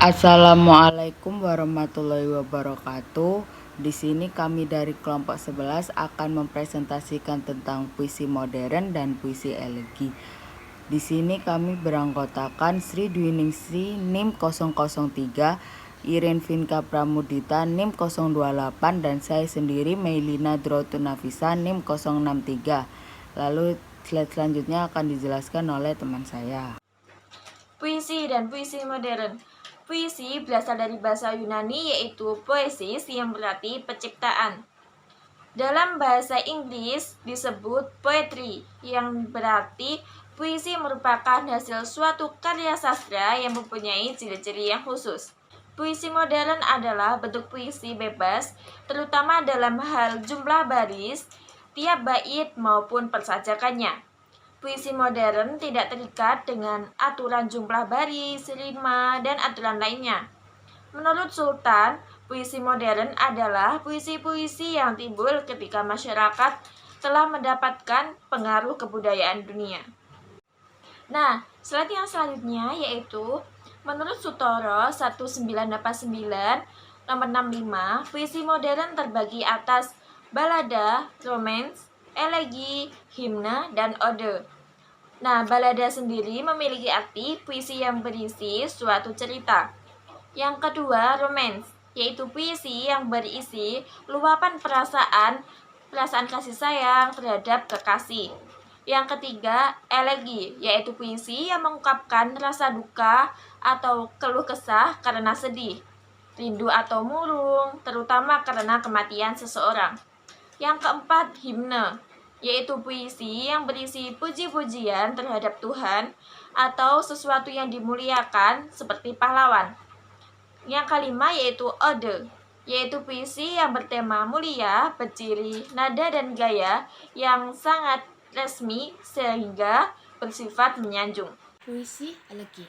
Assalamualaikum warahmatullahi wabarakatuh. Di sini kami dari kelompok 11 akan mempresentasikan tentang puisi modern dan puisi elegi. Di sini kami beranggotakan Sri Dwiningsih NIM 003, Irin Vinka Pramudita NIM 028, dan saya sendiri Meilina Drotunafisa NIM 063. Lalu slide selanjutnya akan dijelaskan oleh teman saya. Puisi dan puisi modern. Puisi berasal dari bahasa Yunani yaitu poesis yang berarti penciptaan. Dalam bahasa Inggris disebut poetry yang berarti puisi merupakan hasil suatu karya sastra yang mempunyai ciri-ciri yang khusus. Puisi modern adalah bentuk puisi bebas, terutama dalam hal jumlah baris, tiap bait maupun persajakannya. Puisi modern tidak terikat dengan aturan jumlah baris, rima, dan aturan lainnya. Menurut Sultan, puisi modern adalah puisi-puisi yang timbul ketika masyarakat telah mendapatkan pengaruh kebudayaan dunia. Nah, slide yang selanjutnya yaitu menurut Sutoro 1989 nomor 65, puisi modern terbagi atas balada, romance, elegi, himne, dan ode. Nah, balada sendiri memiliki arti puisi yang berisi suatu cerita. Yang kedua, romance, yaitu puisi yang berisi luapan perasaan kasih sayang terhadap kekasih. Yang ketiga, elegi, yaitu puisi yang mengungkapkan rasa duka atau keluh kesah karena sedih, rindu atau murung, terutama karena kematian seseorang. Yang keempat, himne, yaitu puisi yang berisi puji-pujian terhadap Tuhan atau sesuatu yang dimuliakan seperti pahlawan. Yang kelima yaitu ode, yaitu puisi yang bertema mulia, berciri, nada dan gaya yang sangat resmi sehingga bersifat menyanjung. Puisi elegi.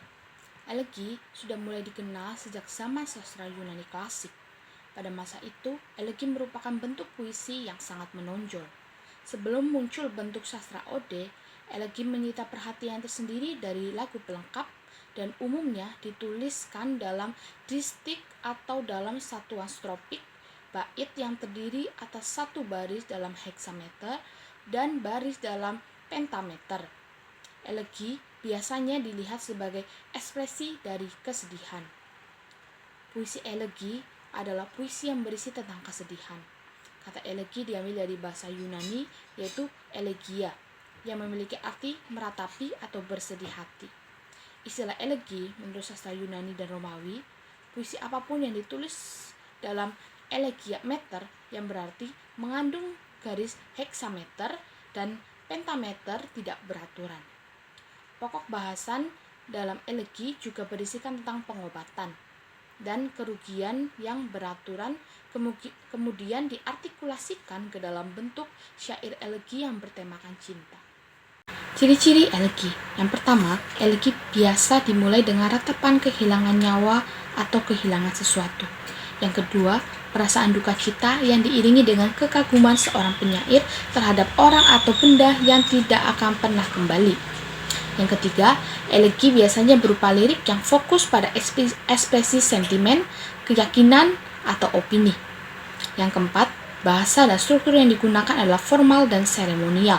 Elegi sudah mulai dikenal sejak zaman sastra Yunani klasik. Pada masa itu, elegi merupakan bentuk puisi yang sangat menonjol. Sebelum muncul bentuk sastra ode, elegi menyita perhatian tersendiri dari lagu pelengkap dan umumnya dituliskan dalam distik atau dalam satuan stropik, bait yang terdiri atas satu baris dalam heksameter dan baris dalam pentameter. Elegi biasanya dilihat sebagai ekspresi dari kesedihan. Puisi elegi adalah puisi yang berisi tentang kesedihan. Kata elegi diambil dari bahasa Yunani yaitu elegia yang memiliki arti meratapi atau bersedih hati. Istilah elegi menurut sastra Yunani dan Romawi, puisi apapun yang ditulis dalam elegia meter yang berarti mengandung garis heksameter dan pentameter tidak beraturan. Pokok bahasan dalam elegi juga berisikan tentang pengobatan dan kerugian yang beraturan, kemudian diartikulasikan ke dalam bentuk syair elegi yang bertemakan cinta. Ciri-ciri elegi. Yang pertama, elegi biasa dimulai dengan ratapan kehilangan nyawa atau kehilangan sesuatu. Yang kedua, perasaan duka cita yang diiringi dengan kekaguman seorang penyair terhadap orang atau benda yang tidak akan pernah kembali. Yang ketiga, elegi biasanya berupa lirik yang fokus pada ekspresi sentimen, keyakinan, atau opini. Yang keempat, bahasa dan struktur yang digunakan adalah formal dan seremonial.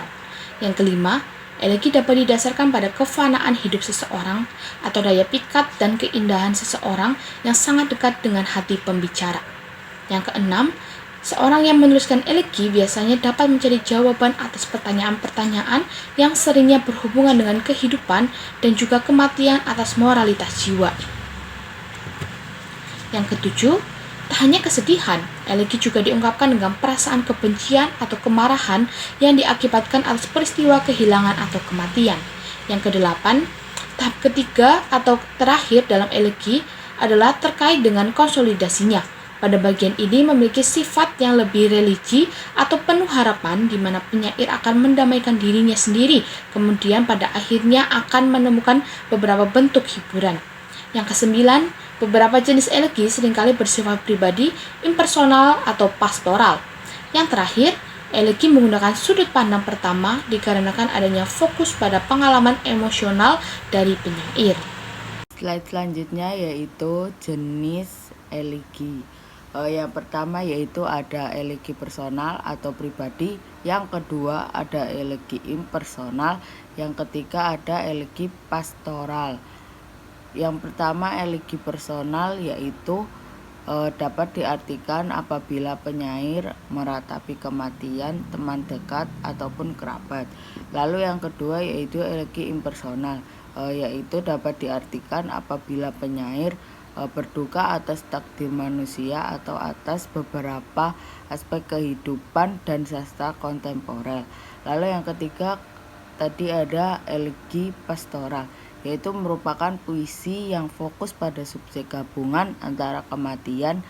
Yang kelima, elegi dapat didasarkan pada kefanaan hidup seseorang atau daya pikat dan keindahan seseorang yang sangat dekat dengan hati pembicara. Yang keenam, seorang yang menuliskan elegi biasanya dapat mencari jawaban atas pertanyaan-pertanyaan yang seringnya berhubungan dengan kehidupan dan juga kematian atas moralitas jiwa. Yang ketujuh, tak hanya kesedihan, elegi juga diungkapkan dengan perasaan kebencian atau kemarahan yang diakibatkan atas peristiwa kehilangan atau kematian. Yang kedelapan, tahap ketiga atau terakhir dalam elegi adalah terkait dengan konsolidasinya. Pada bagian ini memiliki sifat yang lebih religi atau penuh harapan di mana penyair akan mendamaikan dirinya sendiri, kemudian pada akhirnya akan menemukan beberapa bentuk hiburan. Yang kesembilan, beberapa jenis elegi seringkali bersifat pribadi, impersonal, atau pastoral. Yang terakhir, elegi menggunakan sudut pandang pertama dikarenakan adanya fokus pada pengalaman emosional dari penyair. Slide selanjutnya yaitu jenis elegi. Yang pertama yaitu ada elegi personal atau pribadi, yang kedua ada elegi impersonal, yang ketiga ada elegi pastoral. Yang pertama elegi personal yaitu dapat diartikan apabila penyair meratapi kematian teman dekat ataupun kerabat. Lalu yang kedua yaitu elegi impersonal, yaitu dapat diartikan apabila penyair berduka atas takdir manusia atau atas beberapa aspek kehidupan dan sastra kontemporer. Lalu yang ketiga tadi ada elegi pastoral, yaitu merupakan puisi yang fokus pada subjek gabungan antara kematian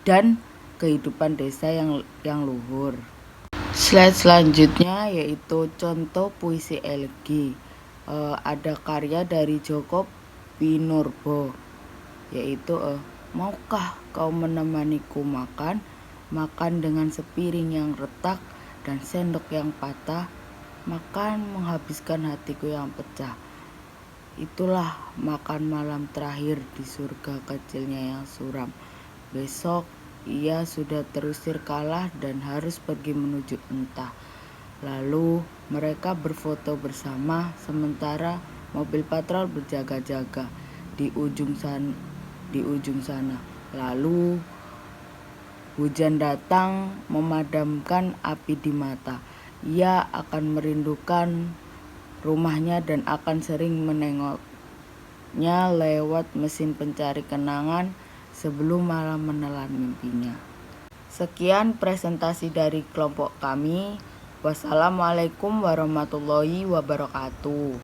dan kehidupan desa yang luhur. Slide selanjutnya yaitu contoh puisi elegi. Ada karya dari Djoko Pinurbo, yaitu maukah kau menemaniku makan, makan dengan sepiring yang retak dan sendok yang patah, makan menghabiskan hatiku yang pecah. Itulah makan malam terakhir di surga kecilnya yang suram. Besok ia sudah terusir kalah dan harus pergi menuju entah. Lalu mereka berfoto bersama sementara mobil patrol berjaga-jaga di ujung sana. Lalu hujan datang memadamkan api di mata. Ia akan merindukan rumahnya dan akan sering menengoknya lewat mesin pencari kenangan sebelum malam menelan mimpinya. Sekian presentasi dari kelompok kami. Wassalamualaikum warahmatullahi wabarakatuh.